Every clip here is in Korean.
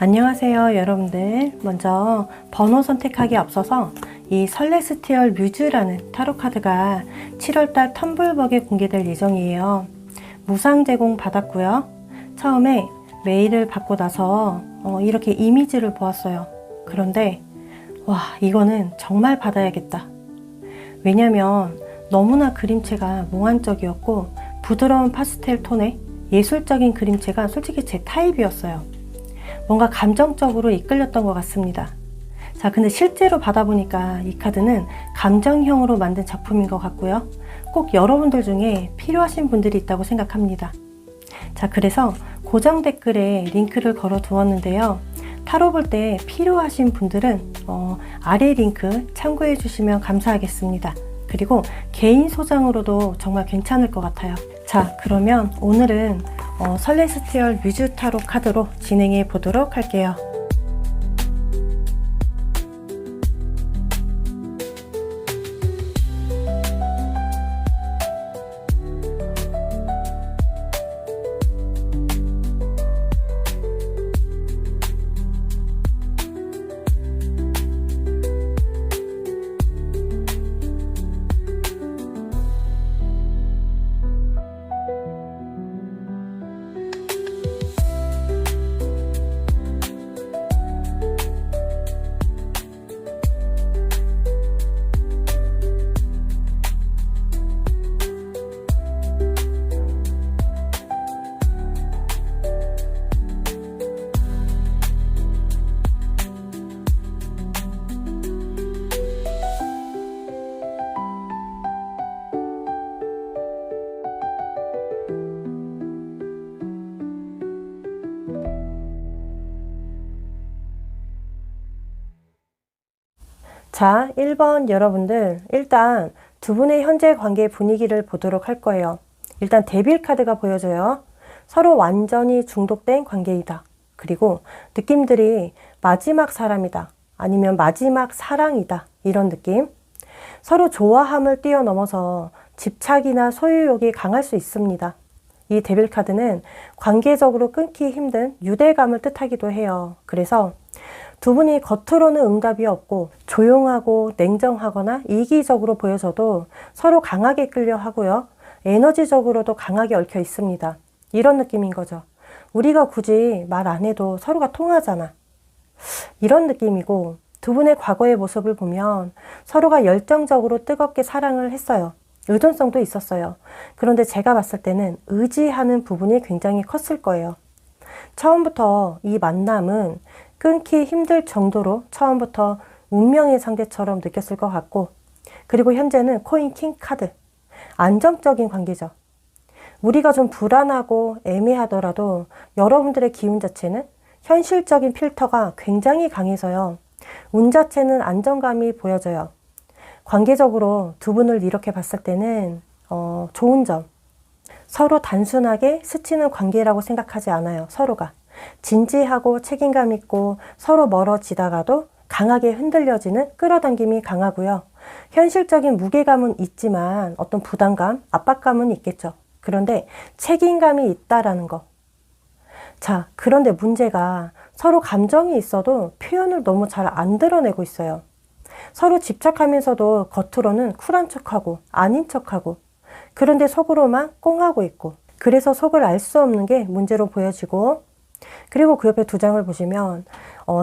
안녕하세요 여러분들. 먼저 번호 선택하기 앞서서 이 설레스티얼 뮤즈라는 타로 카드가 7월달 텀블벅에 공개될 예정이에요. 무상 제공 받았고요. 처음에 메일을 받고 나서 이렇게 이미지를 보았어요. 그런데 와, 이거는 정말 받아야겠다. 왜냐면 너무나 그림체가 몽환적이었고 부드러운 파스텔 톤의 예술적인 그림체가 솔직히 제 타입이었어요. 뭔가 감정적으로 이끌렸던 것 같습니다. 자, 근데 실제로 받아보니까 이 카드는 감정형으로 만든 작품인 것 같고요. 꼭 여러분들 중에 필요하신 분들이 있다고 생각합니다. 자, 그래서 고정 댓글에 링크를 걸어 두었는데요. 타로 볼 때 필요하신 분들은 아래 링크 참고해 주시면 감사하겠습니다. 그리고 개인 소장으로도 정말 괜찮을 것 같아요. 자, 그러면 오늘은 설레스티얼 뮤즈 타로 카드로 진행해 보도록 할게요. 자, 1번 여러분들, 일단 두 분의 현재 관계 분위기를 보도록 할 거예요. 일단 데빌 카드가 보여져요. 서로 완전히 중독된 관계이다. 그리고 느낌들이 마지막 사람이다. 아니면 마지막 사랑이다. 이런 느낌. 서로 좋아함을 뛰어넘어서 집착이나 소유욕이 강할 수 있습니다. 이 데빌 카드는 관계적으로 끊기 힘든 유대감을 뜻하기도 해요. 그래서 두 분이 겉으로는 응답이 없고 조용하고 냉정하거나 이기적으로 보여져도 서로 강하게 끌려 하고요. 에너지적으로도 강하게 얽혀 있습니다. 이런 느낌인 거죠. 우리가 굳이 말 안 해도 서로가 통하잖아. 이런 느낌이고, 두 분의 과거의 모습을 보면 서로가 열정적으로 뜨겁게 사랑을 했어요. 의존성도 있었어요. 그런데 제가 봤을 때는 의지하는 부분이 굉장히 컸을 거예요. 처음부터 이 만남은 끊기 힘들 정도로 처음부터 운명의 상대처럼 느꼈을 것 같고, 그리고 현재는 코인 킹 카드. 안정적인 관계죠. 우리가 좀 불안하고 애매하더라도 여러분들의 기운 자체는 현실적인 필터가 굉장히 강해서요. 운 자체는 안정감이 보여져요. 관계적으로 두 분을 이렇게 봤을 때는 좋은 점. 서로 단순하게 스치는 관계라고 생각하지 않아요. 서로가. 진지하고 책임감 있고 서로 멀어지다가도 강하게 흔들려지는 끌어당김이 강하고요. 현실적인 무게감은 있지만 어떤 부담감, 압박감은 있겠죠. 그런데 책임감이 있다라는 거. 자, 그런데 문제가 서로 감정이 있어도 표현을 너무 잘 안 드러내고 있어요. 서로 집착하면서도 겉으로는 쿨한 척하고 아닌 척하고, 그런데 속으로만 꽁하고 있고, 그래서 속을 알 수 없는 게 문제로 보여지고, 그리고 그 옆에 두 장을 보시면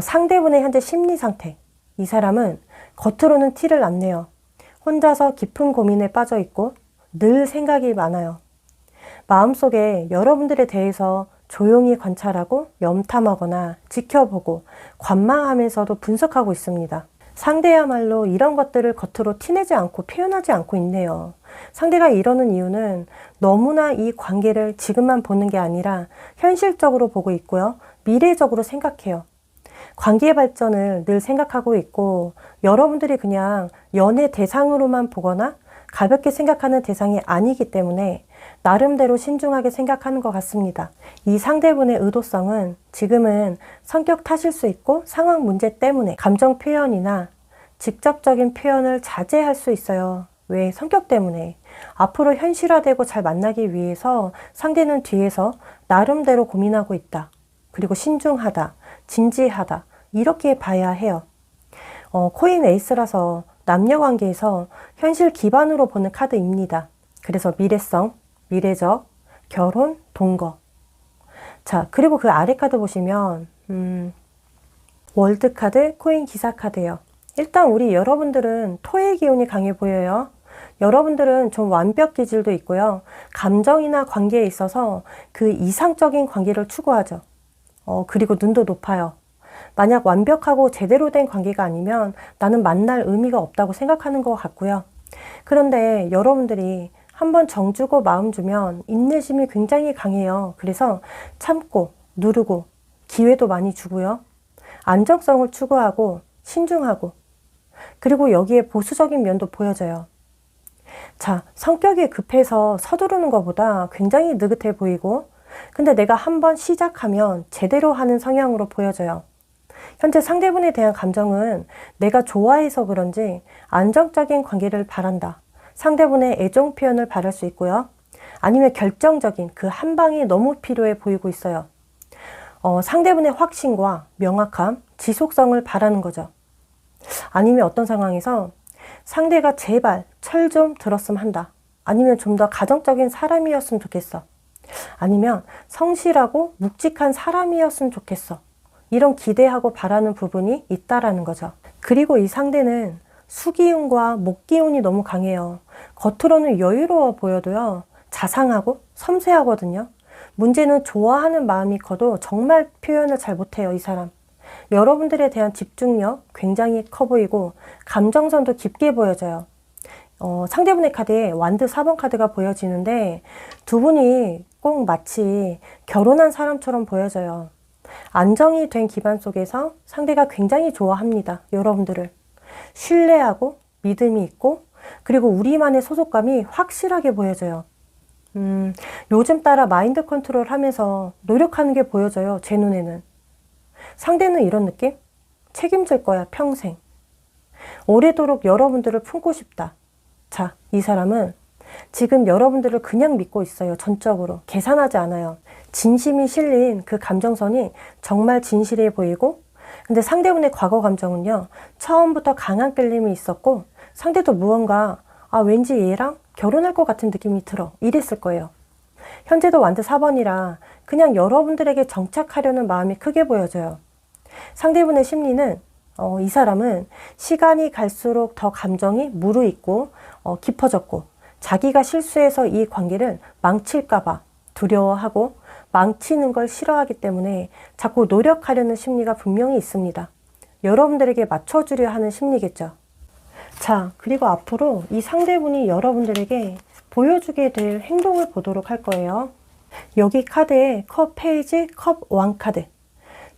상대분의 현재 심리 상태. 이 사람은 겉으로는 티를 안 내요. 혼자서 깊은 고민에 빠져 있고 늘 생각이 많아요. 마음속에 여러분들에 대해서 조용히 관찰하고 염탐하거나 지켜보고 관망하면서도 분석하고 있습니다. 상대야말로 이런 것들을 겉으로 티내지 않고 표현하지 않고 있네요. 상대가 이러는 이유는 너무나 이 관계를 지금만 보는 게 아니라 현실적으로 보고 있고요. 미래적으로 생각해요. 관계 발전을 늘 생각하고 있고, 여러분들이 그냥 연애 대상으로만 보거나 가볍게 생각하는 대상이 아니기 때문에 나름대로 신중하게 생각하는 것 같습니다. 이 상대분의 의도성은 지금은 성격 탓일 수 있고 상황 문제 때문에 감정 표현이나 직접적인 표현을 자제할 수 있어요. 왜? 성격 때문에. 앞으로 현실화되고 잘 만나기 위해서 상대는 뒤에서 나름대로 고민하고 있다. 그리고 신중하다, 진지하다 이렇게 봐야 해요. 코인 에이스라서 남녀 관계에서 현실 기반으로 보는 카드입니다. 그래서 미래성, 미래적, 결혼, 동거. 자, 그리고 그 아래 카드 보시면 월드 카드, 코인 기사 카드예요. 일단 우리 여러분들은 토의 기운이 강해 보여요. 여러분들은 좀 완벽 기질도 있고요. 감정이나 관계에 있어서 그 이상적인 관계를 추구하죠. 그리고 눈도 높아요. 만약 완벽하고 제대로 된 관계가 아니면 나는 만날 의미가 없다고 생각하는 것 같고요. 그런데 여러분들이 한번 정 주고 마음 주면 인내심이 굉장히 강해요. 그래서 참고 누르고 기회도 많이 주고요. 안정성을 추구하고 신중하고 그리고 여기에 보수적인 면도 보여져요. 자, 성격이 급해서 서두르는 것보다 굉장히 느긋해 보이고 근데 내가 한번 시작하면 제대로 하는 성향으로 보여져요. 현재 상대분에 대한 감정은 내가 좋아해서 그런지 안정적인 관계를 바란다. 상대분의 애정 표현을 바랄 수 있고요. 아니면 결정적인 그 한 방이 너무 필요해 보이고 있어요. 상대분의 확신과 명확함, 지속성을 바라는 거죠. 아니면 어떤 상황에서 상대가 제발 철 좀 들었으면 한다. 아니면 좀 더 가정적인 사람이었으면 좋겠어. 아니면 성실하고 묵직한 사람이었으면 좋겠어. 이런 기대하고 바라는 부분이 있다라는 거죠. 그리고 이 상대는 수기운과 목기운이 너무 강해요. 겉으로는 여유로워 보여도요. 자상하고 섬세하거든요. 문제는 좋아하는 마음이 커도 정말 표현을 잘 못해요, 이 사람. 여러분들에 대한 집중력 굉장히 커 보이고 감정선도 깊게 보여져요. 상대분의 카드에 완드 4번 카드가 보여지는데 두 분이 꼭 마치 결혼한 사람처럼 보여져요. 안정이 된 기반 속에서 상대가 굉장히 좋아합니다. 여러분들을. 신뢰하고 믿음이 있고 그리고 우리만의 소속감이 확실하게 보여져요. 요즘 따라 마인드 컨트롤 하면서 노력하는 게 보여져요. 제 눈에는. 상대는 이런 느낌? 책임질 거야, 평생. 오래도록 여러분들을 품고 싶다. 자, 이 사람은 지금 여러분들을 그냥 믿고 있어요. 전적으로. 계산하지 않아요. 진심이 실린 그 감정선이 정말 진실해 보이고 근데 상대분의 과거 감정은요. 처음부터 강한 끌림이 있었고 상대도 무언가 왠지 얘랑 결혼할 것 같은 느낌이 들어. 이랬을 거예요. 현재도 완드 4번이라 그냥 여러분들에게 정착하려는 마음이 크게 보여져요. 상대분의 심리는 이 사람은 시간이 갈수록 더 감정이 무르익고 깊어졌고 자기가 실수해서 이 관계를 망칠까봐 두려워하고 망치는 걸 싫어하기 때문에 자꾸 노력하려는 심리가 분명히 있습니다. 여러분들에게 맞춰주려 하는 심리겠죠. 자, 그리고 앞으로 이 상대분이 여러분들에게 보여주게 될 행동을 보도록 할 거예요. 여기 카드에 컵 페이지, 컵 왕 카드.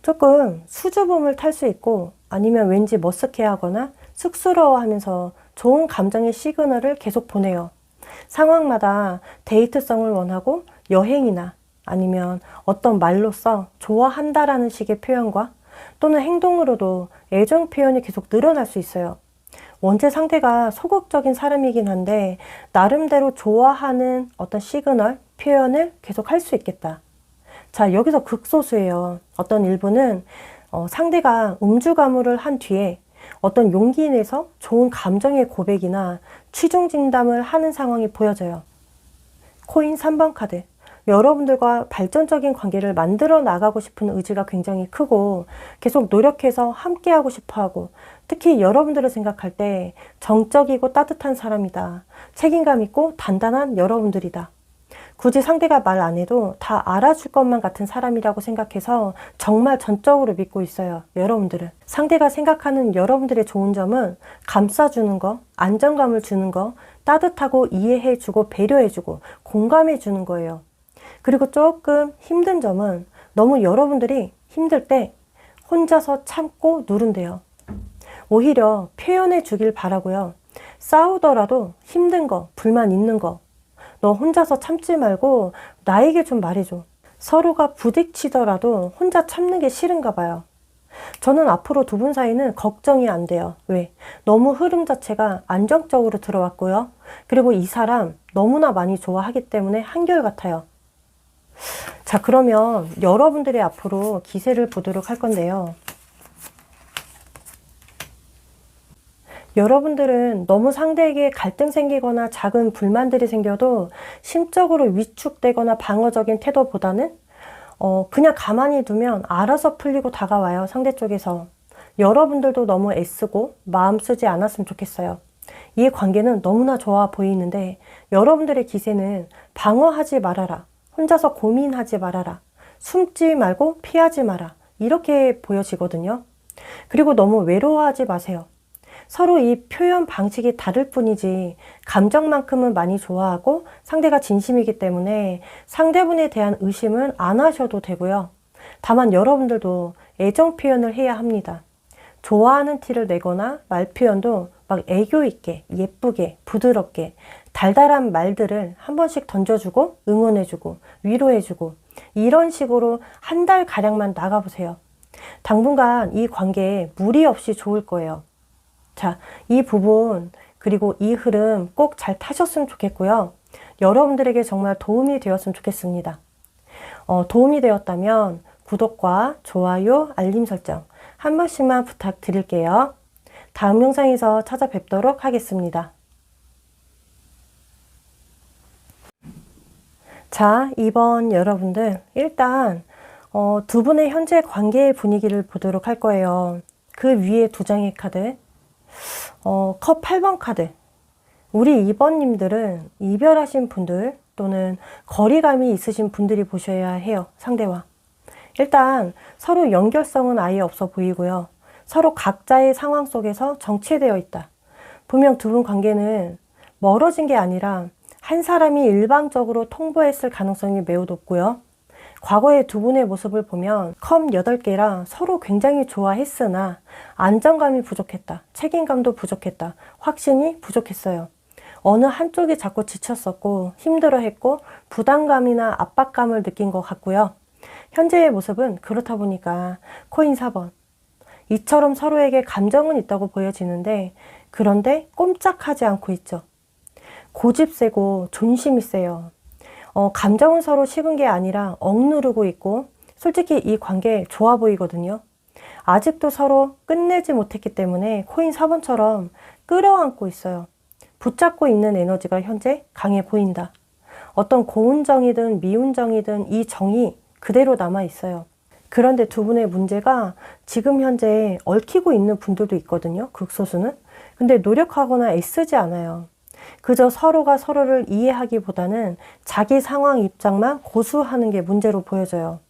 조금 수줍음을 탈 수 있고 아니면 왠지 머쓱해하거나 쑥스러워하면서 좋은 감정의 시그널을 계속 보내요. 상황마다 데이트성을 원하고 여행이나 아니면 어떤 말로써 좋아한다라는 식의 표현과 또는 행동으로도 애정 표현이 계속 늘어날 수 있어요. 원체 상대가 소극적인 사람이긴 한데 나름대로 좋아하는 어떤 시그널, 표현을 계속 할 수 있겠다. 자, 여기서 극소수예요. 어떤 일부는 상대가 음주가무를 한 뒤에 어떤 용기 내서 좋은 감정의 고백이나 취중진담을 하는 상황이 보여져요. 코인 3번 카드. 여러분들과 발전적인 관계를 만들어 나가고 싶은 의지가 굉장히 크고 계속 노력해서 함께하고 싶어하고 특히 여러분들을 생각할 때 정적이고 따뜻한 사람이다. 책임감 있고 단단한 여러분들이다. 굳이 상대가 말 안 해도 다 알아줄 것만 같은 사람이라고 생각해서 정말 전적으로 믿고 있어요. 여러분들은. 상대가 생각하는 여러분들의 좋은 점은 감싸주는 거, 안정감을 주는 거, 따뜻하고 이해해주고 배려해주고 공감해주는 거예요. 그리고 조금 힘든 점은 너무 여러분들이 힘들 때 혼자서 참고 누른대요. 오히려 표현해 주길 바라고요. 싸우더라도 힘든 거, 불만 있는 거 너 혼자서 참지 말고 나에게 좀 말해줘. 서로가 부딪히더라도 혼자 참는 게 싫은가 봐요. 저는 앞으로 두 분 사이는 걱정이 안 돼요. 왜? 너무 흐름 자체가 안정적으로 들어왔고요. 그리고 이 사람 너무나 많이 좋아하기 때문에 한결같아요. 자, 그러면 여러분들의 앞으로 기세를 보도록 할 건데요. 여러분들은 너무 상대에게 갈등 생기거나 작은 불만들이 생겨도 심적으로 위축되거나 방어적인 태도보다는 그냥 가만히 두면 알아서 풀리고 다가와요. 상대 쪽에서. 여러분들도 너무 애쓰고 마음 쓰지 않았으면 좋겠어요. 이 관계는 너무나 좋아 보이는데 여러분들의 기세는 방어하지 말아라. 혼자서 고민하지 말아라. 숨지 말고 피하지 마라. 이렇게 보여지거든요. 그리고 너무 외로워하지 마세요. 서로 이 표현 방식이 다를 뿐이지 감정만큼은 많이 좋아하고 상대가 진심이기 때문에 상대분에 대한 의심은 안 하셔도 되고요. 다만 여러분들도 애정 표현을 해야 합니다. 좋아하는 티를 내거나 말 표현도 막 애교 있게, 예쁘게, 부드럽게 달달한 말들을 한 번씩 던져주고 응원해주고 위로해주고 이런 식으로 한 달 가량만 나가보세요. 당분간 이 관계에 무리 없이 좋을 거예요. 자, 이 부분 그리고 이 흐름 꼭 잘 타셨으면 좋겠고요. 여러분들에게 정말 도움이 되었으면 좋겠습니다. 도움이 되었다면 구독과 좋아요, 알림 설정 한 번씩만 부탁드릴게요. 다음 영상에서 찾아뵙도록 하겠습니다. 자, 이번 여러분들 일단 두 분의 현재 관계의 분위기를 보도록 할 거예요. 그 위에 두 장의 카드 컵 8번 카드. 우리 2번님들은 이별하신 분들 또는 거리감이 있으신 분들이 보셔야 해요. 상대와. 일단 서로 연결성은 아예 없어 보이고요. 서로 각자의 상황 속에서 정체되어 있다. 분명 두 분 관계는 멀어진 게 아니라 한 사람이 일방적으로 통보했을 가능성이 매우 높고요. 과거의 두 분의 모습을 보면 컵 8개라 서로 굉장히 좋아했으나 안정감이 부족했다. 책임감도 부족했다. 확신이 부족했어요. 어느 한쪽이 자꾸 지쳤었고 힘들어했고 부담감이나 압박감을 느낀 것 같고요. 현재의 모습은 그렇다 보니까 코인 4번. 이처럼 서로에게 감정은 있다고 보여지는데 그런데 꼼짝하지 않고 있죠. 고집 세고 존심이 세요. 감정은 서로 식은 게 아니라 억누르고 있고 솔직히 이 관계 좋아 보이거든요. 아직도 서로 끝내지 못했기 때문에 코인 4번처럼 끌어안고 있어요. 붙잡고 있는 에너지가 현재 강해 보인다. 어떤 고운 정이든 미운 정이든 이 정이 그대로 남아 있어요. 그런데 두 분의 문제가 지금 현재 얽히고 있는 분들도 있거든요. 극소수는. 근데 노력하거나 애쓰지 않아요. 그저 서로가 서로를 이해하기보다는 자기 상황 입장만 고수하는 게 문제로 보여져요.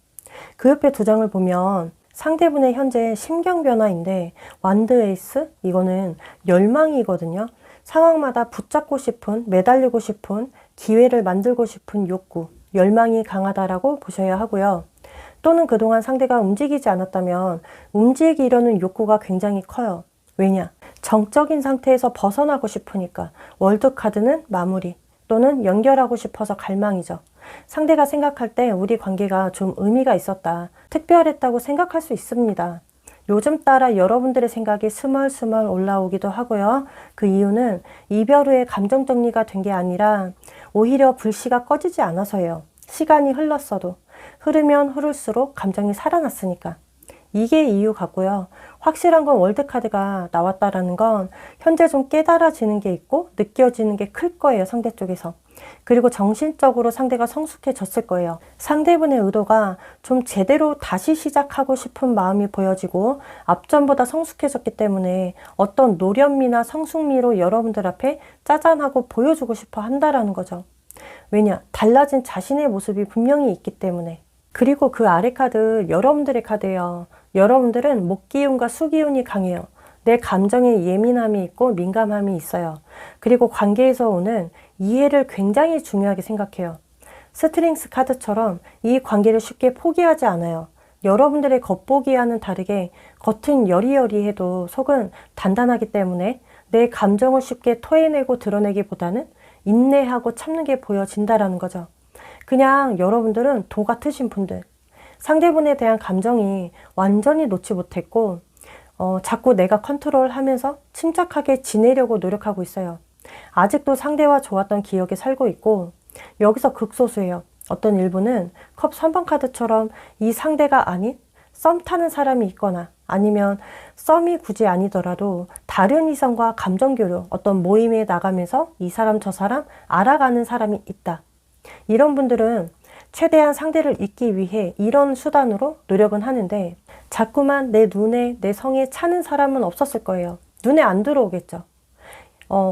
그 옆에 두 장을 보면 상대분의 현재 심경 변화인데 완드 에이스? 이거는 열망이거든요. 상황마다 붙잡고 싶은, 매달리고 싶은, 기회를 만들고 싶은 욕구, 열망이 강하다라고 보셔야 하고요. 또는 그동안 상대가 움직이지 않았다면 움직이려는 욕구가 굉장히 커요. 왜냐? 정적인 상태에서 벗어나고 싶으니까. 월드카드는 마무리 또는 연결하고 싶어서 갈망이죠. 상대가 생각할 때 우리 관계가 좀 의미가 있었다. 특별했다고 생각할 수 있습니다. 요즘 따라 여러분들의 생각이 스멀스멀 올라오기도 하고요. 그 이유는 이별 후에 감정 정리가 된 게 아니라 오히려 불씨가 꺼지지 않아서예요. 시간이 흘렀어도 흐르면 흐를수록 감정이 살아났으니까. 이게 이유 같고요. 확실한 건 월드카드가 나왔다라는 건 현재 좀 깨달아지는 게 있고 느껴지는 게 클 거예요. 상대 쪽에서. 그리고 정신적으로 상대가 성숙해졌을 거예요. 상대분의 의도가 좀 제대로 다시 시작하고 싶은 마음이 보여지고 앞전보다 성숙해졌기 때문에 어떤 노련미나 성숙미로 여러분들 앞에 짜잔하고 보여주고 싶어 한다라는 거죠. 왜냐? 달라진 자신의 모습이 분명히 있기 때문에. 그리고 그 아래 카드 여러분들의 카드예요. 여러분들은 목기운과 수기운이 강해요. 내 감정에 예민함이 있고 민감함이 있어요. 그리고 관계에서 오는 이해를 굉장히 중요하게 생각해요. 스트링스 카드처럼 이 관계를 쉽게 포기하지 않아요. 여러분들의 겉보기와는 다르게 겉은 여리여리해도 속은 단단하기 때문에 내 감정을 쉽게 토해내고 드러내기보다는 인내하고 참는 게 보여진다라는 거죠. 그냥 여러분들은 도 같으신 분들, 상대분에 대한 감정이 완전히 놓지 못했고 자꾸 내가 컨트롤하면서 침착하게 지내려고 노력하고 있어요. 아직도 상대와 좋았던 기억에 살고 있고 여기서 극소수예요. 어떤 일부는 컵 3번 카드처럼 이 상대가 아닌 썸 타는 사람이 있거나 아니면 썸이 굳이 아니더라도 다른 이성과 감정교류, 어떤 모임에 나가면서 이 사람 저 사람 알아가는 사람이 있다. 이런 분들은 최대한 상대를 잊기 위해 이런 수단으로 노력은 하는데 자꾸만 내 눈에 내 성에 차는 사람은 없었을 거예요. 눈에 안 들어오겠죠.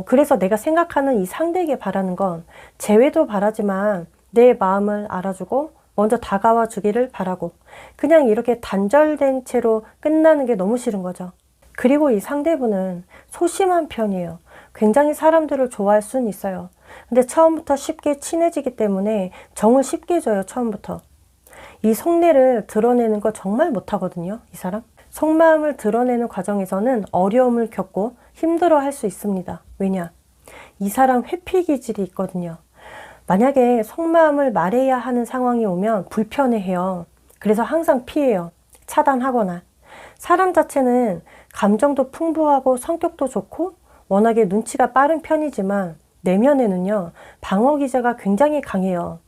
그래서 내가 생각하는 이 상대에게 바라는 건 재회도 바라지만 내 마음을 알아주고 먼저 다가와 주기를 바라고 그냥 이렇게 단절된 채로 끝나는 게 너무 싫은 거죠. 그리고 이 상대분은 소심한 편이에요. 굉장히 사람들을 좋아할 수는 있어요. 근데 처음부터 쉽게 친해지기 때문에 정을 쉽게 줘요, 처음부터. 이 속내를 드러내는 거 정말 못하거든요, 이 사람. 속마음을 드러내는 과정에서는 어려움을 겪고 힘들어 할 수 있습니다. 왜냐? 이 사람 회피 기질이 있거든요. 만약에 속마음을 말해야 하는 상황이 오면 불편해해요. 그래서 항상 피해요. 차단하거나. 사람 자체는 감정도 풍부하고 성격도 좋고 워낙에 눈치가 빠른 편이지만 내면에는요, 방어 기제가 굉장히 강해요.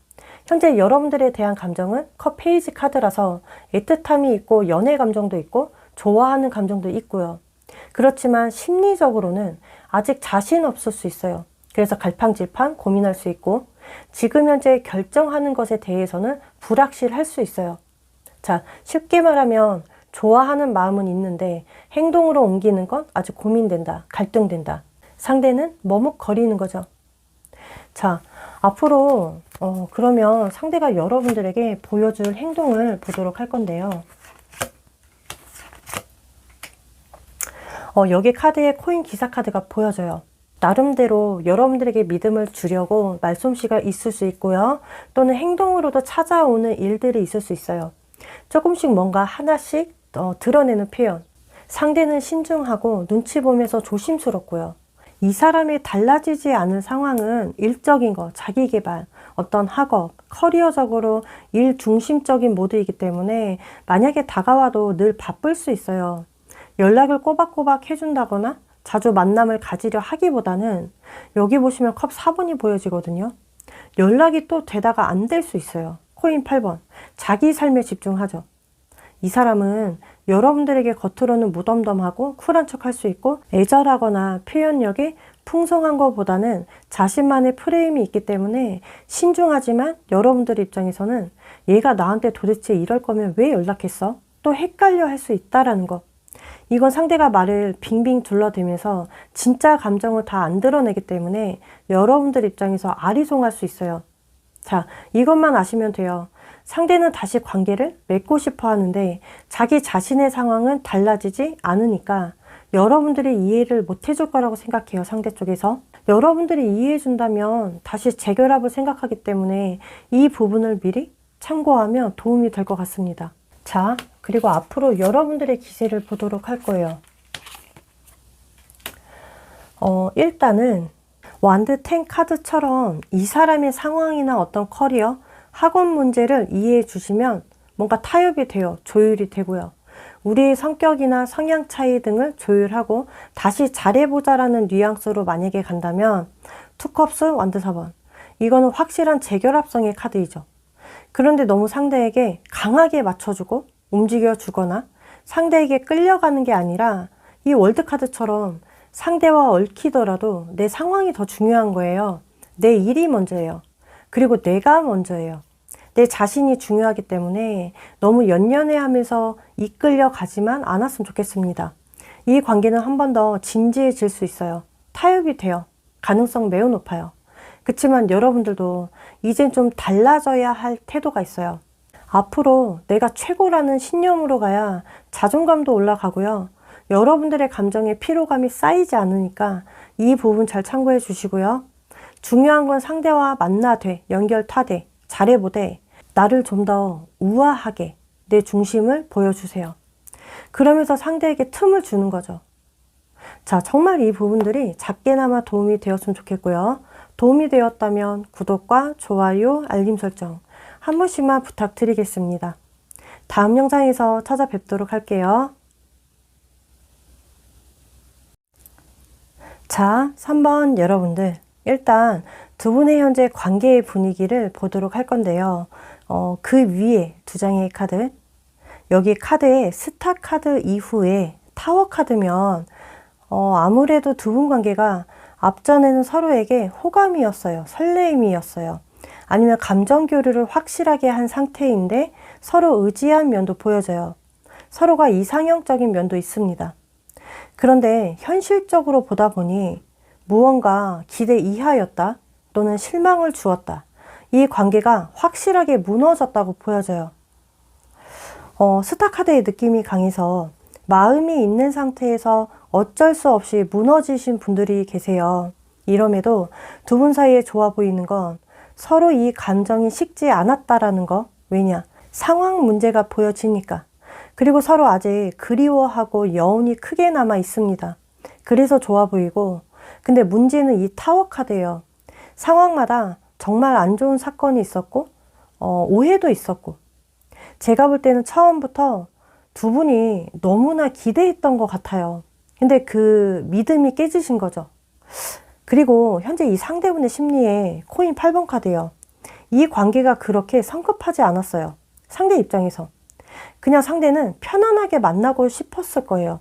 현재 여러분들에 대한 감정은 컵 페이지 카드라서 애틋함이 있고 연애 감정도 있고 좋아하는 감정도 있고요. 그렇지만 심리적으로는 아직 자신 없을 수 있어요. 그래서 갈팡질팡 고민할 수 있고 지금 현재 결정하는 것에 대해서는 불확실할 수 있어요. 자, 쉽게 말하면 좋아하는 마음은 있는데 행동으로 옮기는 건 아직 고민된다, 갈등된다. 상대는 머뭇거리는 거죠. 자, 앞으로 그러면 상대가 여러분들에게 보여줄 행동을 보도록 할 건데요. 여기 카드에 코인 기사 카드가 보여져요. 나름대로 여러분들에게 믿음을 주려고 말솜씨가 있을 수 있고요. 또는 행동으로도 찾아오는 일들이 있을 수 있어요. 조금씩 뭔가 하나씩 드러내는 표현. 상대는 신중하고 눈치 보면서 조심스럽고요. 이 사람이 달라지지 않은 상황은 일적인 거, 자기개발, 어떤 학업, 커리어적으로 일 중심적인 모드이기 때문에 만약에 다가와도 늘 바쁠 수 있어요. 연락을 꼬박꼬박 해준다거나 자주 만남을 가지려 하기보다는 여기 보시면 컵 4번이 보여지거든요. 연락이 또 되다가 안 될 수 있어요. 코인 8번. 자기 삶에 집중하죠. 이 사람은 여러분들에게 겉으로는 무덤덤하고 쿨한 척 할 수 있고 애절하거나 표현력이 풍성한 것보다는 자신만의 프레임이 있기 때문에 신중하지만 여러분들 입장에서는 얘가 나한테 도대체 이럴 거면 왜 연락했어? 또 헷갈려 할 수 있다라는 거. 이건 상대가 말을 빙빙 둘러대면서 진짜 감정을 다 안 드러내기 때문에 여러분들 입장에서 아리송할 수 있어요. 자, 이것만 아시면 돼요. 상대는 다시 관계를 맺고 싶어 하는데 자기 자신의 상황은 달라지지 않으니까 여러분들이 이해를 못 해줄 거라고 생각해요. 상대 쪽에서. 여러분들이 이해해 준다면 다시 재결합을 생각하기 때문에 이 부분을 미리 참고하면 도움이 될 것 같습니다. 자, 그리고 앞으로 여러분들의 기세를 보도록 할 거예요. 일단은 완드 10 카드처럼 이 사람의 상황이나 어떤 커리어, 학원 문제를 이해해 주시면 뭔가 타협이 돼요. 조율이 되고요. 우리의 성격이나 성향 차이 등을 조율하고 다시 잘해보자라는 뉘앙스로 만약에 간다면 투컵스 완드 4번. 이거는 확실한 재결합성의 카드이죠. 그런데 너무 상대에게 강하게 맞춰주고 움직여주거나 상대에게 끌려가는 게 아니라 이 월드카드처럼 상대와 얽히더라도 내 상황이 더 중요한 거예요. 내 일이 먼저예요. 그리고 내가 먼저예요. 내 자신이 중요하기 때문에 너무 연연해하면서 이끌려 가지만 않았으면 좋겠습니다. 이 관계는 한 번 더 진지해질 수 있어요. 타협이 돼요. 가능성 매우 높아요. 그렇지만 여러분들도 이젠 좀 달라져야 할 태도가 있어요. 앞으로 내가 최고라는 신념으로 가야 자존감도 올라가고요. 여러분들의 감정에 피로감이 쌓이지 않으니까 이 부분 잘 참고해 주시고요. 중요한 건 상대와 만나되, 연결타되, 잘해보되 나를 좀 더 우아하게 내 중심을 보여주세요. 그러면서 상대에게 틈을 주는 거죠. 자, 정말 이 부분들이 작게나마 도움이 되었으면 좋겠고요. 도움이 되었다면 구독과 좋아요, 알림 설정 한 번씩만 부탁드리겠습니다. 다음 영상에서 찾아뵙도록 할게요. 자, 3번 여러분들. 일단 두 분의 현재 관계의 분위기를 보도록 할 건데요. 그 위에 두 장의 카드, 여기 카드에 스타 카드 이후에 타워 카드면 아무래도 두 분 관계가 앞전에는 서로에게 호감이었어요. 설레임이었어요. 아니면 감정 교류를 확실하게 한 상태인데 서로 의지한 면도 보여져요. 서로가 이상형적인 면도 있습니다. 그런데 현실적으로 보다 보니 무언가 기대 이하였다 또는 실망을 주었다. 이 관계가 확실하게 무너졌다고 보여져요. 스타 카드의 느낌이 강해서 마음이 있는 상태에서 어쩔 수 없이 무너지신 분들이 계세요. 이럼에도 두 분 사이에 좋아 보이는 건 서로 이 감정이 식지 않았다라는 거. 왜냐? 상황 문제가 보여지니까. 그리고 서로 아직 그리워하고 여운이 크게 남아 있습니다. 그래서 좋아 보이고, 근데 문제는 이 타워 카드예요. 상황마다 정말 안 좋은 사건이 있었고 오해도 있었고, 제가 볼 때는 처음부터 두 분이 너무나 기대했던 것 같아요. 근데 그 믿음이 깨지신 거죠. 그리고 현재 이 상대분의 심리에 코인 8번 카드예요. 이 관계가 그렇게 성급하지 않았어요. 상대 입장에서. 그냥 상대는 편안하게 만나고 싶었을 거예요.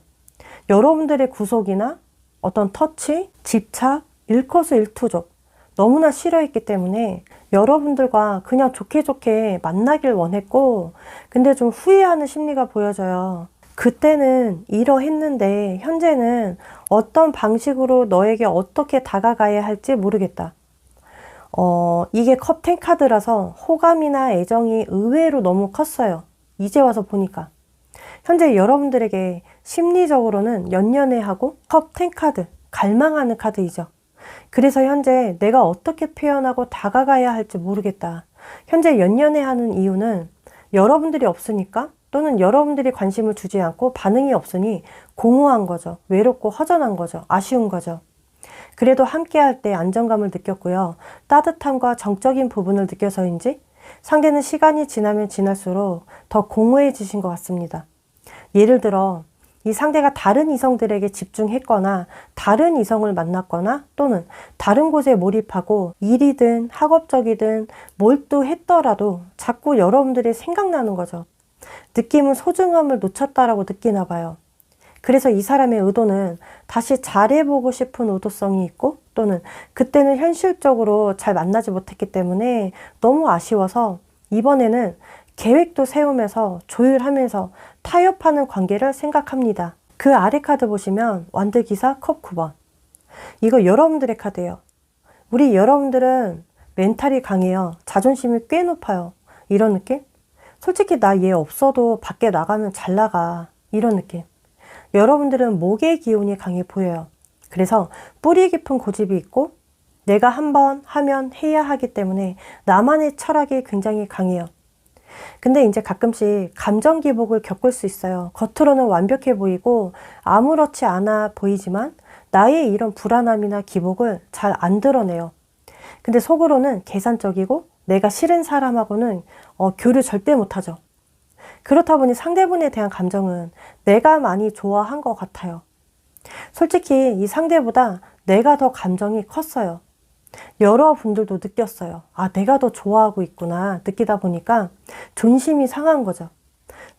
여러분들의 구속이나 어떤 터치, 집착, 일거수일투족 너무나 싫어했기 때문에 여러분들과 그냥 좋게 좋게 만나길 원했고, 근데 좀 후회하는 심리가 보여져요. 그때는 이러했는데 현재는 어떤 방식으로 너에게 어떻게 다가가야 할지 모르겠다. 이게 컵 10 카드라서 호감이나 애정이 의외로 너무 컸어요. 이제 와서 보니까. 현재 여러분들에게 심리적으로는 연연해하고 컵 10 카드, 갈망하는 카드이죠. 그래서 현재 내가 어떻게 표현하고 다가가야 할지 모르겠다. 현재 연연해하는 이유는 여러분들이 없으니까, 또는 여러분들이 관심을 주지 않고 반응이 없으니 공허한 거죠. 외롭고 허전한 거죠. 아쉬운 거죠. 그래도 함께 할 때 안정감을 느꼈고요. 따뜻함과 정적인 부분을 느껴서인지 상대는 시간이 지나면 지날수록 더 공허해지신 것 같습니다. 예를 들어 이 상대가 다른 이성들에게 집중했거나 다른 이성을 만났거나 또는 다른 곳에 몰입하고 일이든 학업적이든 몰두했더라도 자꾸 여러분들이 생각나는 거죠. 느낌은 소중함을 놓쳤다라고 느끼나 봐요. 그래서 이 사람의 의도는 다시 잘해보고 싶은 의도성이 있고, 또는 그때는 현실적으로 잘 만나지 못했기 때문에 너무 아쉬워서 이번에는 계획도 세우면서 조율하면서 타협하는 관계를 생각합니다. 그 아래 카드 보시면 완득이사 컵 9번. 이거 여러분들의 카드예요. 우리 여러분들은 멘탈이 강해요. 자존심이 꽤 높아요. 이런 느낌? 솔직히 나 얘 없어도 밖에 나가면 잘 나가. 이런 느낌. 여러분들은 목의 기운이 강해 보여요. 그래서 뿌리 깊은 고집이 있고 내가 한번 하면 해야 하기 때문에 나만의 철학이 굉장히 강해요. 근데 이제 가끔씩 감정 기복을 겪을 수 있어요. 겉으로는 완벽해 보이고 아무렇지 않아 보이지만 나의 이런 불안함이나 기복을 잘 안 드러내요. 근데 속으로는 계산적이고 내가 싫은 사람하고는 교류 절대 못하죠. 그렇다 보니 상대분에 대한 감정은 내가 많이 좋아한 것 같아요. 솔직히 이 상대보다 내가 더 감정이 컸어요. 여러분들도 느꼈어요. 아, 내가 더 좋아하고 있구나 느끼다 보니까 존심이 상한 거죠.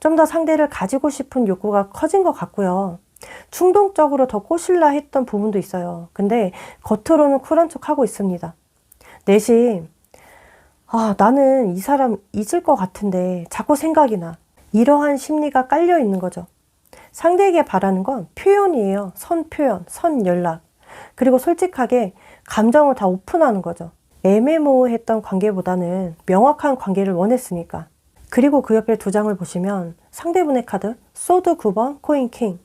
좀 더 상대를 가지고 싶은 욕구가 커진 것 같고요. 충동적으로 더 꼬실라 했던 부분도 있어요. 근데 겉으로는 쿨한 척 하고 있습니다. 내심 나는 이 사람 잊을 것 같은데 자꾸 생각이 나. 이러한 심리가 깔려 있는 거죠. 상대에게 바라는 건 표현이에요. 선 표현, 선 연락. 그리고 솔직하게 감정을 다 오픈하는 거죠. 애매모호했던 관계보다는 명확한 관계를 원했으니까. 그리고 그 옆에 두 장을 보시면 상대분의 카드, 소드 9번, 코인 킹.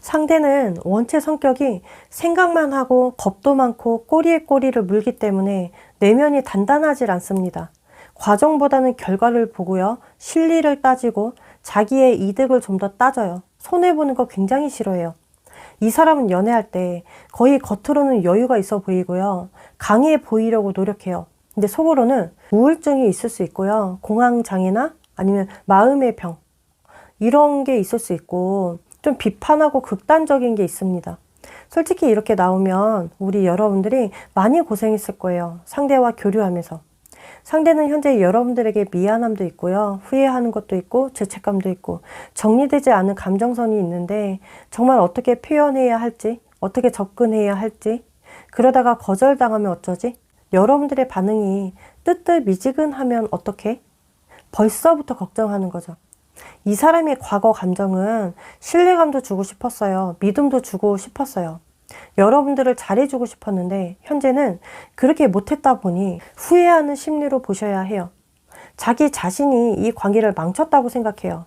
상대는 원체 성격이 생각만 하고 겁도 많고 꼬리에 꼬리를 물기 때문에 내면이 단단하지 않습니다. 과정보다는 결과를 보고요. 실리를 따지고 자기의 이득을 좀 더 따져요. 손해보는 거 굉장히 싫어해요. 이 사람은 연애할 때 거의 겉으로는 여유가 있어 보이고요. 강해 보이려고 노력해요. 근데 속으로는 우울증이 있을 수 있고요. 공황장애나 아니면 마음의 병 이런 게 있을 수 있고 좀 비판하고 극단적인 게 있습니다. 솔직히 이렇게 나오면 우리 여러분들이 많이 고생했을 거예요. 상대와 교류하면서. 상대는 현재 여러분들에게 미안함도 있고요. 후회하는 것도 있고 죄책감도 있고 정리되지 않은 감정선이 있는데 정말 어떻게 표현해야 할지, 어떻게 접근해야 할지, 그러다가 거절당하면 어쩌지? 여러분들의 반응이 뜨뜻미지근하면 어떡해? 벌써부터 걱정하는 거죠. 이 사람의 과거 감정은 신뢰감도 주고 싶었어요. 믿음도 주고 싶었어요. 여러분들을 잘해주고 싶었는데 현재는 그렇게 못했다 보니 후회하는 심리로 보셔야 해요. 자기 자신이 이 관계를 망쳤다고 생각해요.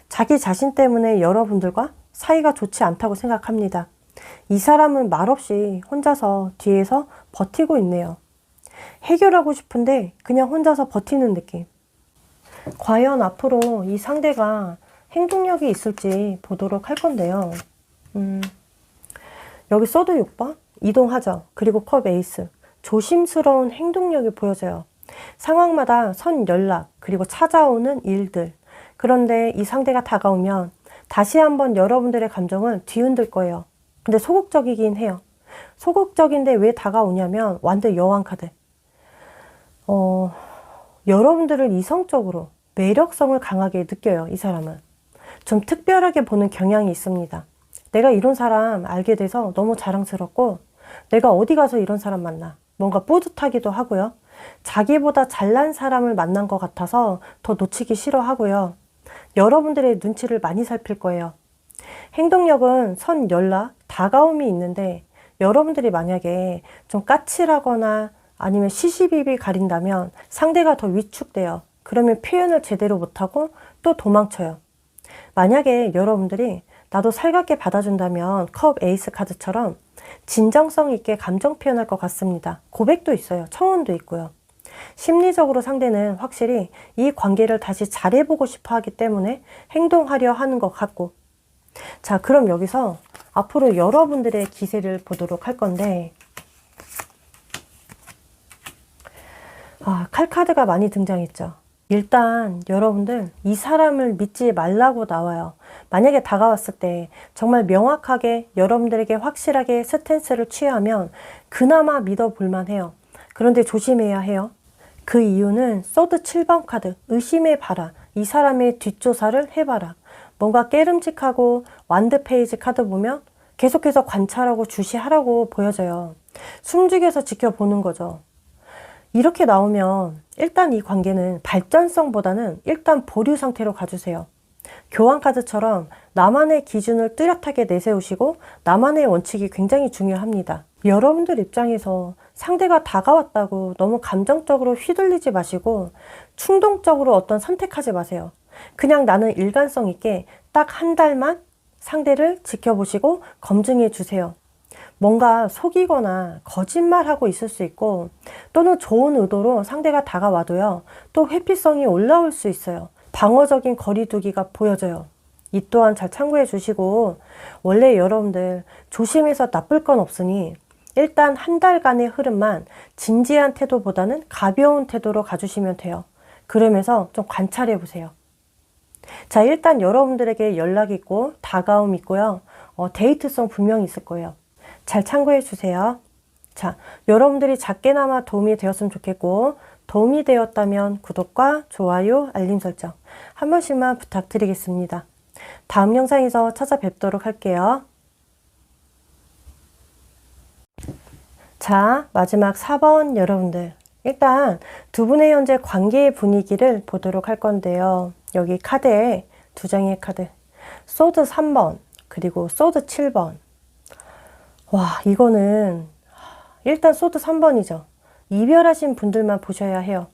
자기 자신 때문에 여러분들과 사이가 좋지 않다고 생각합니다. 이 사람은 말없이 혼자서 뒤에서 버티고 있네요. 해결하고 싶은데 그냥 혼자서 버티는 느낌. 과연 앞으로 이 상대가 행동력이 있을지 보도록 할 건데요. 여기 소드 6번 이동하죠. 그리고 컵 에이스. 조심스러운 행동력이 보여져요. 상황마다 선 연락 그리고 찾아오는 일들. 그런데 이 상대가 다가오면 다시 한번 여러분들의 감정을 뒤흔들 거예요. 근데 소극적이긴 해요. 소극적인데 왜 다가오냐면 완드 여왕 카드. 여러분들을 이성적으로 매력성을 강하게 느껴요. 이 사람은. 좀 특별하게 보는 경향이 있습니다. 내가 이런 사람 알게 돼서 너무 자랑스럽고 내가 어디 가서 이런 사람 만나. 뭔가 뿌듯하기도 하고요. 자기보다 잘난 사람을 만난 것 같아서 더 놓치기 싫어하고요. 여러분들의 눈치를 많이 살필 거예요. 행동력은 선 연락, 다가옴이 있는데 여러분들이 만약에 좀 까칠하거나 아니면 시시비비 가린다면 상대가 더 위축돼요. 그러면 표현을 제대로 못하고 또 도망쳐요. 만약에 여러분들이 나도 살갑게 받아준다면 컵 에이스 카드처럼 진정성 있게 감정 표현할 것 같습니다. 고백도 있어요. 청혼도 있고요. 심리적으로 상대는 확실히 이 관계를 다시 잘해보고 싶어 하기 때문에 행동하려 하는 것 같고. 자, 그럼 여기서 앞으로 여러분들의 기세를 보도록 할 건데 칼카드가 많이 등장했죠. 일단 여러분들 이 사람을 믿지 말라고 나와요. 만약에 다가왔을 때 정말 명확하게 여러분들에게 확실하게 스탠스를 취하면 그나마 믿어볼만 해요. 그런데 조심해야 해요. 그 이유는 소드 7번 카드 의심해봐라. 이 사람의 뒷조사를 해봐라. 뭔가 깨름직하고 완드 페이지 카드 보면 계속해서 관찰하고 주시하라고 보여져요. 숨죽여서 지켜보는 거죠. 이렇게 나오면 일단 이 관계는 발전성보다는 일단 보류 상태로 가주세요. 교환 카드처럼 나만의 기준을 뚜렷하게 내세우시고 나만의 원칙이 굉장히 중요합니다. 여러분들 입장에서 상대가 다가왔다고 너무 감정적으로 휘둘리지 마시고 충동적으로 어떤 선택하지 마세요. 그냥 나는 일관성 있게 딱 한 달만 상대를 지켜보시고 검증해 주세요. 뭔가 속이거나 거짓말하고 있을 수 있고 또는 좋은 의도로 상대가 다가와도요. 또 회피성이 올라올 수 있어요. 방어적인 거리두기가 보여져요. 이 또한 잘 참고해 주시고 원래 여러분들 조심해서 나쁠 건 없으니 일단 한 달간의 흐름만 진지한 태도보다는 가벼운 태도로 가주시면 돼요. 그러면서 좀 관찰해 보세요. 자, 일단 여러분들에게 연락이 있고 다가옴이 있고요. 데이트성 분명히 있을 거예요. 잘 참고해 주세요. 자, 여러분들이 작게나마 도움이 되었으면 좋겠고 도움이 되었다면 구독과 좋아요, 알림 설정 한 번씩만 부탁드리겠습니다. 다음 영상에서 찾아뵙도록 할게요. 자, 마지막 4번 여러분들. 일단 두 분의 현재 관계의 분위기를 보도록 할 건데요. 여기 카드에 두 장의 카드. 소드 3번, 그리고 소드 7번. 와, 이거는 일단 소드 3번이죠. 이별하신 분들만 보셔야 해요.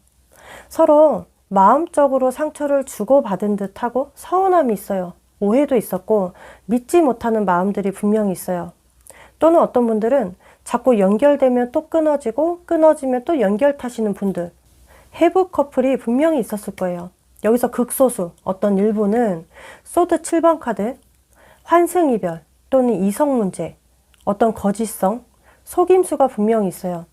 서로 마음적으로 상처를 주고받은 듯하고 서운함이 있어요. 오해도 있었고 믿지 못하는 마음들이 분명히 있어요. 또는 어떤 분들은 자꾸 연결되면 또 끊어지고 끊어지면 또 연결 타시는 분들. 해부 커플이 분명히 있었을 거예요. 여기서 극소수 어떤 일부는 소드 7번 카드 환승이별 또는 이성 문제 어떤 거짓성, 속임수가 분명히 있어요.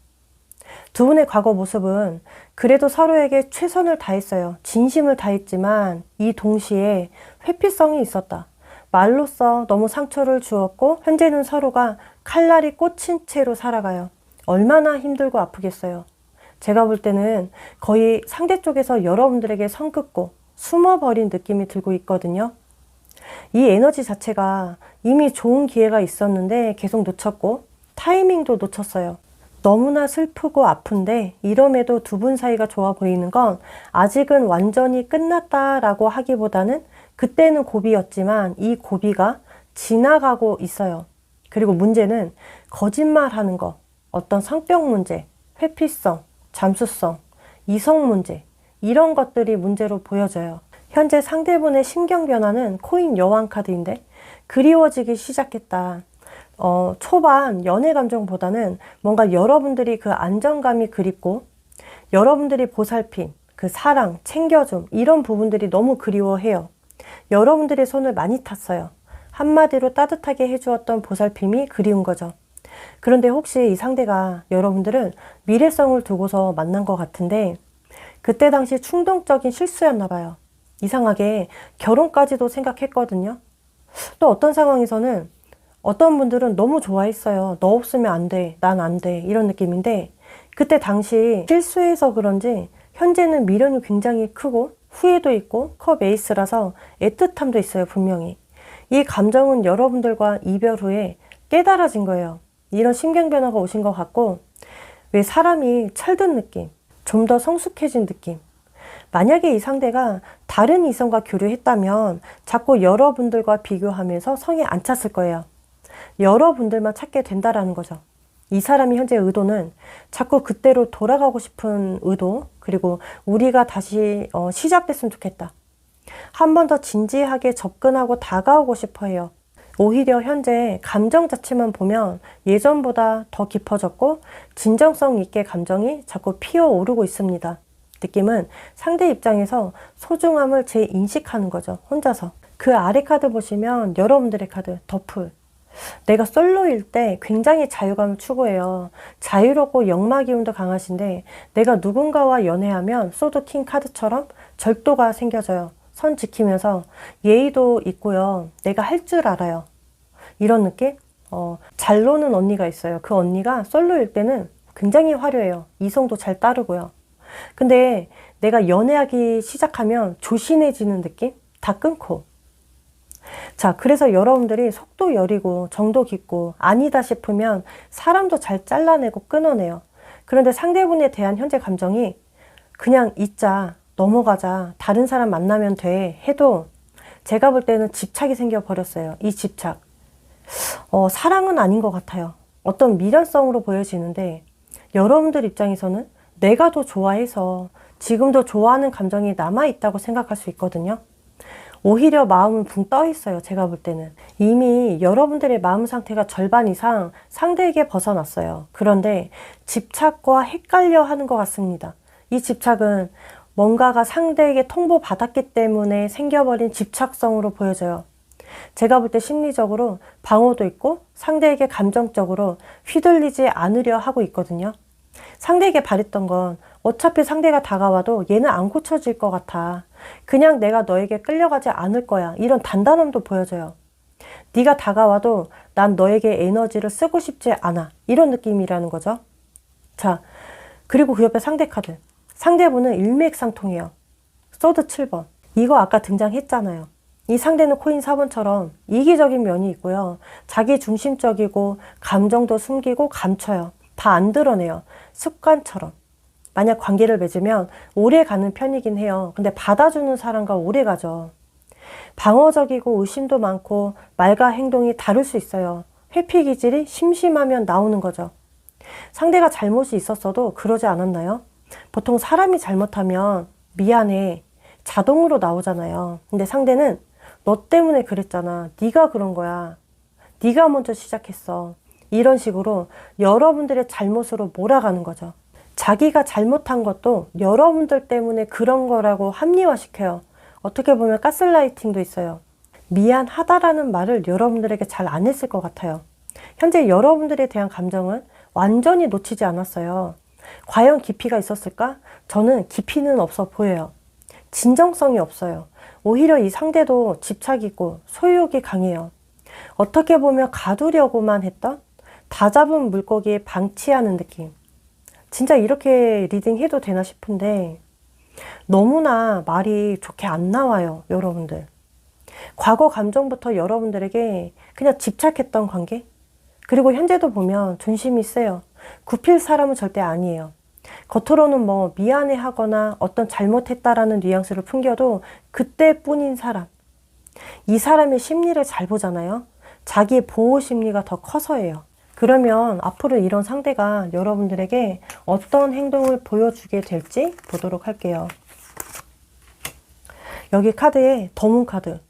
두 분의 과거 모습은 그래도 서로에게 최선을 다했어요. 진심을 다했지만 이 동시에 회피성이 있었다. 말로써 너무 상처를 주었고 현재는 서로가 칼날이 꽂힌 채로 살아가요. 얼마나 힘들고 아프겠어요. 제가 볼 때는 거의 상대 쪽에서 여러분들에게 선 긋고 숨어버린 느낌이 들고 있거든요. 이 에너지 자체가 이미 좋은 기회가 있었는데 계속 놓쳤고 타이밍도 놓쳤어요. 너무나 슬프고 아픈데 이럼에도 두 분 사이가 좋아 보이는 건 아직은 완전히 끝났다라고 하기보다는 그때는 고비였지만 이 고비가 지나가고 있어요. 그리고 문제는 거짓말하는 거, 어떤 성격 문제, 회피성, 잠수성, 이성 문제 이런 것들이 문제로 보여져요. 현재 상대분의 심경 변화는 코인 여왕 카드인데 그리워지기 시작했다. 초반 연애 감정보다는 뭔가 여러분들이 그 안정감이 그립고 여러분들이 보살핌, 그 사랑, 챙겨줌 이런 부분들이 너무 그리워해요. 여러분들의 손을 많이 탔어요. 한마디로 따뜻하게 해주었던 보살핌이 그리운 거죠. 그런데 혹시 이 상대가 여러분들을 미래성을 두고서 만난 것 같은데 그때 당시 충동적인 실수였나 봐요. 이상하게 결혼까지도 생각했거든요. 또 어떤 상황에서는 어떤 분들은 너무 좋아했어요. 너 없으면 안 돼. 난 안 돼. 이런 느낌인데 그때 당시 실수해서 그런지 현재는 미련이 굉장히 크고 후회도 있고 컵 에이스라서 애틋함도 있어요. 분명히. 이 감정은 여러분들과 이별 후에 깨달아진 거예요. 이런 심경 변화가 오신 것 같고 왜 사람이 철든 느낌, 좀 더 성숙해진 느낌. 만약에 이 상대가 다른 이성과 교류했다면 자꾸 여러분들과 비교하면서 성에 안 찼을 거예요. 여러분들만 찾게 된다라는 거죠. 이 사람이 현재 의도는 자꾸 그때로 돌아가고 싶은 의도, 그리고 우리가 다시 시작됐으면 좋겠다. 한 번 더 진지하게 접근하고 다가오고 싶어 해요. 오히려 현재 감정 자체만 보면 예전보다 더 깊어졌고 진정성 있게 감정이 자꾸 피어오르고 있습니다. 느낌은 상대 입장에서 소중함을 재인식하는 거죠. 혼자서. 그 아래 카드 보시면 여러분들의 카드 더풀. 내가 솔로일 때 굉장히 자유감을 추구해요. 자유롭고 역마 기운도 강하신데 내가 누군가와 연애하면 소드킹 카드처럼 절도가 생겨져요. 선 지키면서 예의도 있고요. 내가 할 줄 알아요. 이런 느낌? 잘 노는 언니가 있어요. 그 언니가 솔로일 때는 굉장히 화려해요. 이성도 잘 따르고요. 근데 내가 연애하기 시작하면 조신해지는 느낌? 다 끊고. 자, 그래서 여러분들이 속도 여리고 정도 깊고 아니다 싶으면 사람도 잘 잘라내고 끊어내요. 그런데 상대분에 대한 현재 감정이 그냥 잊자, 넘어가자, 다른 사람 만나면 돼 해도 제가 볼 때는 집착이 생겨버렸어요. 이 집착. 사랑은 아닌 것 같아요. 어떤 미련성으로 보여지는데 여러분들 입장에서는 내가 더 좋아해서 지금도 좋아하는 감정이 남아있다고 생각할 수 있거든요. 오히려 마음은 붕 떠 있어요. 제가 볼 때는. 이미 여러분들의 마음 상태가 절반 이상 상대에게 벗어났어요. 그런데 집착과 헷갈려 하는 것 같습니다. 이 집착은 뭔가가 상대에게 통보받았기 때문에 생겨버린 집착성으로 보여져요. 제가 볼 때 심리적으로 방어도 있고 상대에게 감정적으로 휘둘리지 않으려 하고 있거든요. 상대에게 바랬던 건 어차피 상대가 다가와도 얘는 안 고쳐질 것 같아. 그냥 내가 너에게 끌려가지 않을 거야. 이런 단단함도 보여져요. 네가 다가와도 난 너에게 에너지를 쓰고 싶지 않아. 이런 느낌이라는 거죠. 자, 그리고 그 옆에 상대 카드. 상대분은 일맥상통해요. 소드 7번. 이거 아까 등장했잖아요. 이 상대는 코인 4번처럼 이기적인 면이 있고요. 자기 중심적이고 감정도 숨기고 감춰요. 다 안 드러내요. 습관처럼. 만약 관계를 맺으면 오래 가는 편이긴 해요. 근데 받아주는 사람과 오래 가죠. 방어적이고 의심도 많고 말과 행동이 다를 수 있어요. 회피 기질이 심심하면 나오는 거죠. 상대가 잘못이 있었어도 그러지 않았나요? 보통 사람이 잘못하면 미안해. 자동으로 나오잖아요. 근데 상대는 너 때문에 그랬잖아. 네가 그런 거야. 네가 먼저 시작했어. 이런 식으로 여러분들의 잘못으로 몰아가는 거죠. 자기가 잘못한 것도 여러분들 때문에 그런 거라고 합리화시켜요. 어떻게 보면 가스라이팅도 있어요. 미안하다라는 말을 여러분들에게 잘 안 했을 것 같아요. 현재 여러분들에 대한 감정은 완전히 놓치지 않았어요. 과연 깊이가 있었을까? 저는 깊이는 없어 보여요. 진정성이 없어요. 오히려 이 상대도 집착이 있고 소유욕이 강해요. 어떻게 보면 가두려고만 했던 다 잡은 물고기에 방치하는 느낌. 진짜 이렇게 리딩해도 되나 싶은데 너무나 말이 좋게 안 나와요, 여러분들. 과거 감정부터 여러분들에게 그냥 집착했던 관계? 그리고 현재도 보면 존심이 세요. 굽힐 사람은 절대 아니에요. 겉으로는 뭐 미안해 하거나 어떤 잘못했다라는 뉘앙스를 풍겨도 그때뿐인 사람. 이 사람의 심리를 잘 보잖아요. 자기 보호 심리가 더 커서예요. 그러면 앞으로 이런 상대가 여러분들에게 어떤 행동을 보여주게 될지 보도록 할게요. 여기 카드에 더문 카드.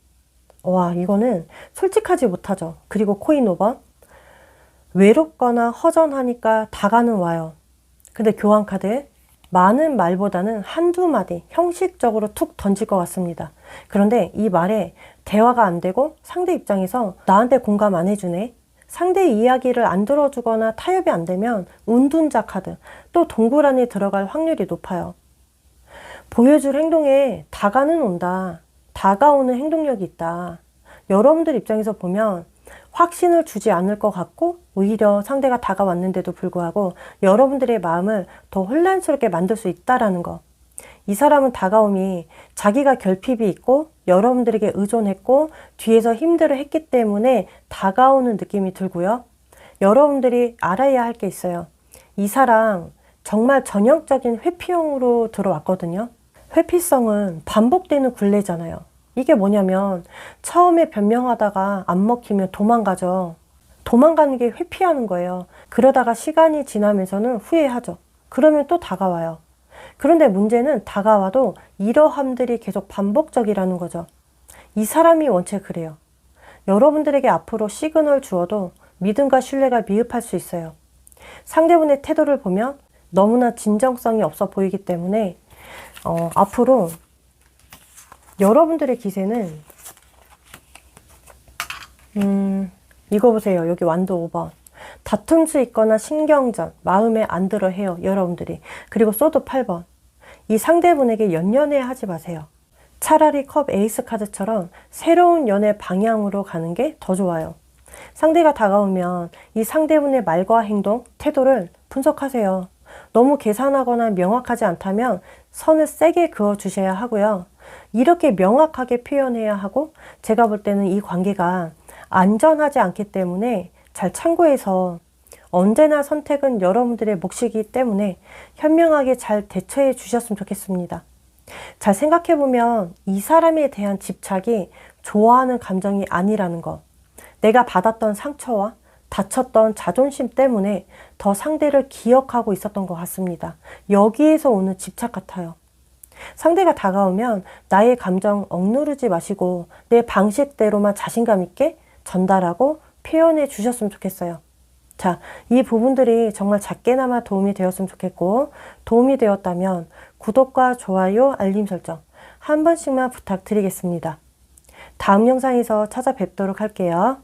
와, 이거는 솔직하지 못하죠. 그리고 코인 5번. 외롭거나 허전하니까 다가는 와요. 근데 교환 카드. 많은 말보다는 한두 마디 형식적으로 툭 던질 것 같습니다. 그런데 이 말에 대화가 안 되고 상대 입장에서 나한테 공감 안 해주네. 상대 이야기를 안 들어주거나 타협이 안 되면 운둔자 카드. 또 동굴 안에 들어갈 확률이 높아요. 보여줄 행동에 다가는 온다. 다가오는 행동력이 있다. 여러분들 입장에서 보면 확신을 주지 않을 것 같고 오히려 상대가 다가왔는데도 불구하고 여러분들의 마음을 더 혼란스럽게 만들 수 있다라는 거. 이 사람은 다가옴이 자기가 결핍이 있고 여러분들에게 의존했고 뒤에서 힘들어 했기 때문에 다가오는 느낌이 들고요. 여러분들이 알아야 할 게 있어요. 이 사람 정말 전형적인 회피형으로 들어왔거든요. 회피성은 반복되는 굴레잖아요. 이게 뭐냐면 처음에 변명하다가 안 먹히면 도망가죠. 도망가는 게 회피하는 거예요. 그러다가 시간이 지나면서는 후회하죠. 그러면 또 다가와요. 그런데 문제는 다가와도 이러함들이 계속 반복적이라는 거죠. 이 사람이 원체 그래요. 여러분들에게 앞으로 시그널 주어도 믿음과 신뢰가 미흡할 수 있어요. 상대분의 태도를 보면 너무나 진정성이 없어 보이기 때문에 앞으로 여러분들의 기세는 이거 보세요. 여기 완도 5번. 다툼 수 있거나 신경전, 마음에 안 들어 해요. 여러분들이. 그리고 소드 8번. 이 상대분에게 연연해 하지 마세요. 차라리 컵 에이스 카드처럼 새로운 연애 방향으로 가는 게 더 좋아요. 상대가 다가오면 이 상대분의 말과 행동, 태도를 분석하세요. 너무 계산하거나 명확하지 않다면 선을 세게 그어주셔야 하고요. 이렇게 명확하게 표현해야 하고 제가 볼 때는 이 관계가 안전하지 않기 때문에 잘 참고해서 언제나 선택은 여러분들의 몫이기 때문에 현명하게 잘 대처해 주셨으면 좋겠습니다. 잘 생각해보면 이 사람에 대한 집착이 좋아하는 감정이 아니라는 것. 내가 받았던 상처와 다쳤던 자존심 때문에 더 상대를 기억하고 있었던 것 같습니다. 여기에서 오는 집착 같아요. 상대가 다가오면 나의 감정 억누르지 마시고 내 방식대로만 자신감 있게 전달하고 표현해 주셨으면 좋겠어요. 자, 이 부분들이 정말 작게나마 도움이 되었으면 좋겠고 도움이 되었다면 구독과 좋아요, 알림 설정 한 번씩만 부탁드리겠습니다. 다음 영상에서 찾아뵙도록 할게요.